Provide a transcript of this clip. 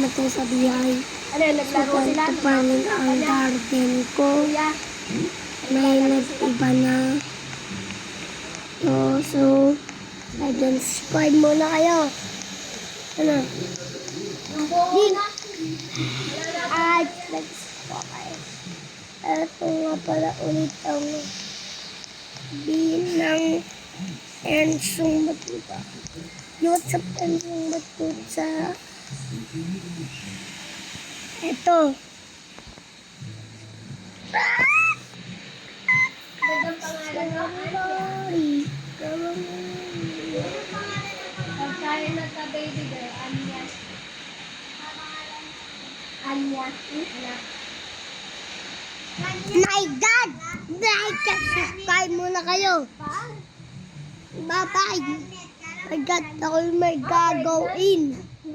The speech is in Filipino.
kasama to sa biyahe. Ano yun, naglaro sila? Papanin ang garden ko. Kuya. May nag-iba na. So, subscribe muna kayo. Ano? Yung buo na. At subscribe. Ito nga pala ulit ang bilang Ensong Batuta. What's up, Ensong Batuta? Ito. Gandang pangalan mo. Sorry. Pag tayo nagka-baby girl, Anya. Anya. My God! Like at subscribe muna kayo. Bye-bye. My God, ako may gagawin.